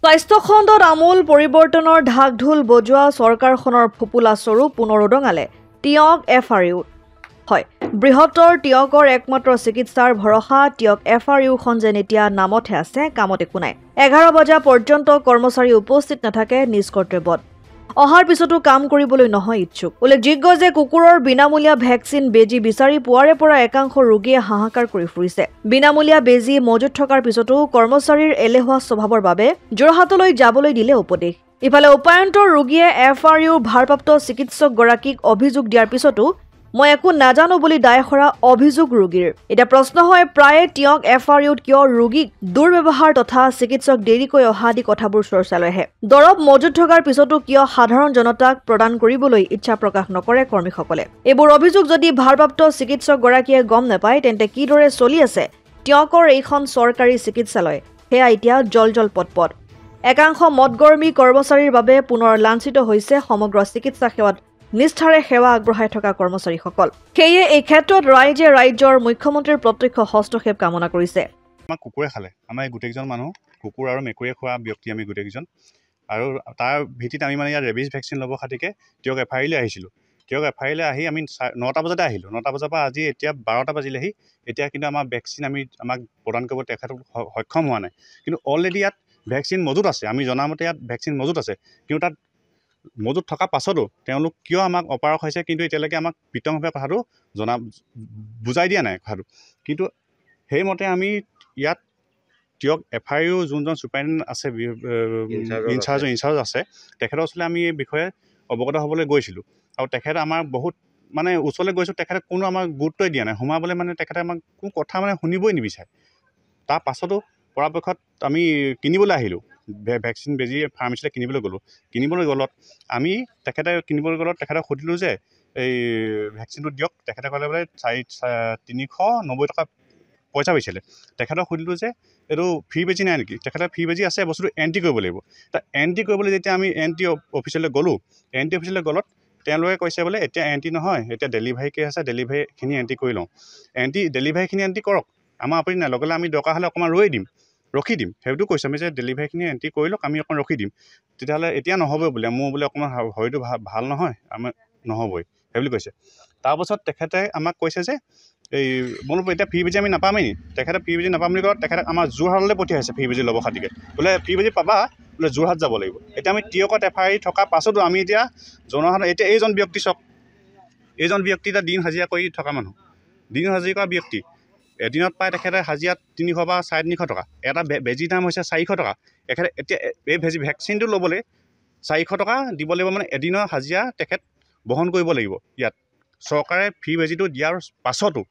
স্বাস্থ্য খণ্ডত আমূল পৰিৱৰ্তনৰ ঢাক-ঢোল বজোৱা চৰকাৰখনৰ ফুপুলা স্বৰূপ পুনৰ উদঙালে টিয়ক FRU। হয়, বৃহত্তৰ টিয়কৰ একমাত্ৰ চিকিৎসাৰ ভৰসা টিয়ক FRUখন যেন এতিয়া নামতহে আছে, কামত একো নাই। 11 বজা পৰ্যন্ত কৰ্মচাৰী উপস্থিত নাথাকে নিজ কৰ্তব্যত। অহাৰ পিছতো কাম কৰিবলৈ নহয় ইচ্ছুক। উল্লেখযোগ্য যে কুকুৰৰ বিনামূলীয়া ভেকচিন বেজী বিচাৰি পোৱাৰে পৰা একাংশ ৰোগীয়ে হাহাকাৰ কৰি ফুৰিছে। বিনামূলীয়া বেজী মজুত থকাৰ পিছতো কৰ্মচাৰীৰ এলেহুৱা স্বভাৱৰ বাবে যোৰহাটলৈ যাবলৈ দিলে উপদেশ। ইফালে উপায়ন্তৰ ৰোগীয়ে FRUৰ ভাৰপ্ৰাপ্ত চিকিৎসকগৰাকীক অভিযোগ দিয়াৰ পিছতো মই একো নাজানো বুলি দায় কৰা অভিযোগ ৰোগীৰ। এতিয়া প্ৰশ্ন হয়, প্ৰায়ে টিয়ক FRUত কিয় ৰোগীক দুৰ্ব্যৱহাৰ তথা চিকিৎসক দেৰিকৈ অহা আদি কথাবোৰ চৰ্চালৈ আহে। দৰৱ মজুত থকাৰ পিছতো কিয় সাধাৰণ জনতাক প্ৰদান কৰিবলৈ ইচ্ছা প্ৰকাশ নকৰে কৰ্মীসকলে। এইবোৰ অভিযোগ যদি ভাৰপ্ৰাপ্ত চিকিৎসকগৰাকীয়ে গম নাপায়, তেন্তে কিদৰে চলি আছে টিয়কৰ এইখন চৰকাৰী চিকিৎসালয়, সেয়া এতিয়া জল পটপট। একাংশ মদগৰ্মী কৰ্মচাৰীৰ বাবে পুনৰ লাঞ্ছিত হৈছে সমগ্ৰ চিকিৎসা সেৱাত নিষ্ঠাৰে সেৱা আগবঢ়াই থকা কৰ্মচাৰীসকল। সেয়ে এই ক্ষেত্ৰত ৰাইজে ৰাজ্যৰ মুখ্যমন্ত্ৰীৰ প্ৰত্যক্ষ হস্তক্ষেপ কামনা কৰিছে। আমাক কুকুৰে খালে, আমাৰ গোটেইকেইজন মানুহ কুকুৰ আৰু মেকুৰীয়ে খোৱা ব্যক্তি আমি গোটেইকেইজন, আৰু তাৰ ভিত্তিত আমি মানে ইয়াত ৰেবিজ ভেকচিন ল'ব খাতিকে টিয়ক FRUলৈ আহিছিলোঁ। টিয়ক FRUলৈ আহি আমি 9টা বজাতে আহিলোঁ। 9টা বজাৰ পৰা আজি এতিয়া 12টা বাজিলেহি। এতিয়া কিন্তু আমাৰ ভেকচিন আমাক প্ৰদান কৰিব তেখেতক সক্ষম হোৱা নাই। কিন্তু অলৰেডি ইয়াত ভেকচিন মজুত আছে, আমি জনামতে ইয়াত ভেকচিন মজুত আছে। কিন্তু তাত মজুত থকা পাছতো তেওঁলোক কিয় আমাক অপাৰক হৈছে, কিন্তু এতিয়ালৈকে আমাক বিতংভাৱে কথাটো বুজাই দিয়া নাই কথাটো। কিন্তু সেইমতে আমি ইয়াত টিয়ক FRU যোনজন ছুপাৰিণ্টেণ্ডেণ্ট আছে, ইনচাৰ্জ আছে, তেখেতৰ ওচৰলৈ আমি এই বিষয়ে অৱগত হ'বলৈ গৈছিলোঁ। আৰু তেখেতে আমাৰ বহুত মানে ওচৰলৈ গৈছোঁ, তেখেতে কোনো আমাক গুৰুত্বই দিয়া নাই। সোমাবলৈ মানে তেখেতে আমাক কোনো কথা মানে শুনিবই নিবিচাৰে। তাৰ পাছতো পৰাপক্ষত আমি কিনিবলৈ আহিলোঁ, ভেকচিন বেজী ফাৰ্মাচীলৈ কিনিবলৈ গ'লত আমি তেখেতক সুধিলোঁ যে এই ভেকচিনটো দিয়ক। তেখেতে ক'লে বোলে 390 টকা পইচা পাইছিলে। তেখেতক সুধিলোঁ যে এইটো ফ্ৰী বেজী নাই নেকি? তেখেতে ফ্ৰী বেজী আছে, বস্তুটো এণ্ট্ৰি কৰিব লাগিব। এণ্ট্ৰি কৰিবলৈ যেতিয়া আমি এণ্ট্ৰি অফিচলৈ গ'লোঁ, তেওঁলোকে কৈছে বোলে এতিয়া এণ্ট্ৰি নহয়, এতিয়া ডেলিভাৰী কেছ আছে, ডেলিভাৰীখিনি এণ্ট্ৰি কৰি লওঁ। ডেলিভাৰীখিনি এণ্ট্ৰি কৰক, আমাৰ আপত্তি নাই, লগে আমি দৰকাৰ হ'লে অকণমান ৰখি দিম। সেইটো কৈছোঁ আমি যে ডেলিভাৰীখিনি এণ্ট্ৰি কৰি লওক, আমি অকণমান ৰখি দিম। তেতিয়াহ'লে এতিয়া নহ'বই বোলে, মোৰ বোলে অকণমান শৰীৰটো ভাল নহয়, আমাৰ নহ'বই সেই বুলি কৈছে। তাৰপাছত তেখেতে আমাক কৈছে যে বোলো এতিয়া ফ্ৰী বেজী আমি নাপামেই নি? তেখেতে ফ্ৰী বেজী নাপাম বুলি কয়। তেখেতে আমাৰ যোৰহাটলৈ পঠিয়াইছে ফ্ৰী বেজী ল'ব খাতিকে। বোলে ফ্ৰী বেজী পাবা, বোলে যোৰহাট যাব লাগিব। এতিয়া আমি টিয়কত FRU থকা পাছতো আমি এতিয়া জনসাধাৰণ, এতিয়া এইজন ব্যক্তি চাওক, এইজন ব্যক্তি এতিয়া দিন হাজিৰা কৰি থকা মানুহ, দিন হাজিৰা কৰা ব্যক্তি। এদিনত পায় তেখেতে হাজিৰা 300 বা 350 টকা। এটা বেজীৰ দাম হৈছে 400 টকা। তেখেতে এতিয়া এই ভেকচিনটো ল'বলৈ 400 টকা দিব লাগিব, মানে এদিনৰ হাজিৰা তেখেত বহন কৰিব লাগিব। ইয়াত চৰকাৰে ফ্ৰী বেজীটো দিয়াৰ পাছতো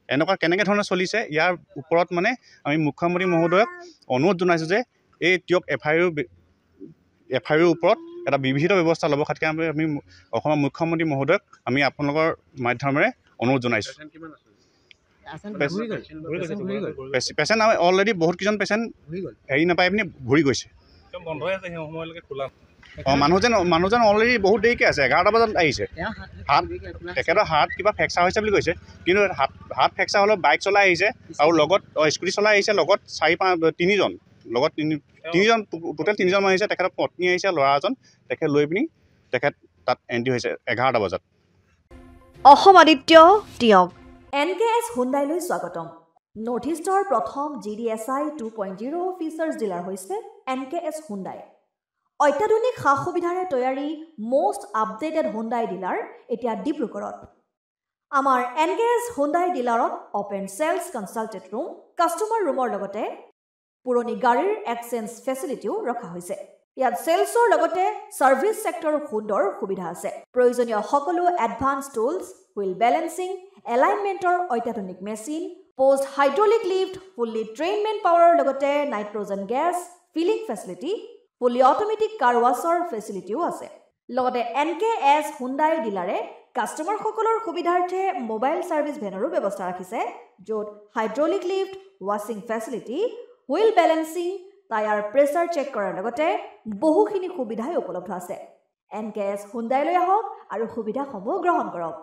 এনেকুৱা কেনেকৈ ধৰণে চলিছে, ইয়াৰ ওপৰত মানে আমি মুখ্যমন্ত্ৰী মহোদয়ক অনুৰোধ জনাইছোঁ যে এই টিয়ক FRUৰ ওপৰত এটা বিহিত ব্যৱস্থা ল'ব খাতিকে আমি অসমৰ মুখ্যমন্ত্ৰী মহোদয়ক আমি আপোনালোকৰ মাধ্যমেৰে অনুৰোধ জনাইছোঁ। পেচেণ্ট অলৰেডি বহুতকেইজন পেচেণ্ট হেৰি নাপাই পিনি ঘূৰি গৈছে। মানুহজন অলৰেডি বহুত দেৰিকৈ আছে, 11টা বজাত আহিছে। তেখেতৰ হাত কিবা ফ্ৰেকচাৰ হৈছে বুলি কৈছে, কিন্তু হাত ফ্ৰেকচাৰ হ'লেও বাইক চলাই আহিছে আৰু লগত স্কুটি চলাই আহিছে, লগত 3জন লগত তিনিজন টোটেল 3জন আহিছে। তেখেতৰ পত্নী আহিছে, ল'ৰা এজন, তেখেত লৈ পিনি তেখেত তাত এণ্ট্ৰি হৈছে 11টা বজাত। অসম আদিত্য টিয়ক NKS হুণ্ডাইলৈ স্বাগতম। নৰ্থ ইষ্টৰ প্ৰথম GDSI 2.0 ফিচাৰ্ছ ডিলাৰ হৈছে NKS হুণ্ডাই। অত্যাধুনিক সা সুবিধাৰে তৈয়াৰী মষ্ট আপডেটেড হুণ্ডাই ডিলাৰ এতিয়া ডিব্ৰুগড়ত। আমাৰ NKS হুণ্ডাই ডিলাৰত open sales consulted room, customer ৰুমৰ লগতে পুৰণি গাড়ীৰ এক্সচেঞ্জ ফেচিলিটিও ৰখা হৈছে। ইয়াত চেলছৰ লগতে ছাৰ্ভিচ ছেক্টৰৰ সুন্দৰ সুবিধা আছে। প্ৰয়োজনীয় সকলো এডভান্স টুলছ, হুইল বেলেন্সিং, এলাইনমেণ্টৰ অত্যাধুনিক machine, post hydraulic lift, fully train men পাৱাৰৰ লগতে nitrogen gas filling facility, fully automatic car ৱাছৰ ফেচিলিটিও আছে। লগতে NKS হুণ্ডাই ডিলাৰে কাষ্টমাৰসকলৰ সুবিধাৰ্থে মোবাইল ছাৰ্ভিচ ভেনৰো ব্যৱস্থা ৰাখিছে, য'ত হাইড্ৰলিক লিফ্ট, ৱাছিং facility, wheel balancing, tyre pressure check কৰাৰ লগতে বহুখিনি সুবিধাই উপলব্ধ আছে। NKS হুণ্ডাইলৈ আহক আৰু সুবিধাসমূহ গ্ৰহণ কৰক।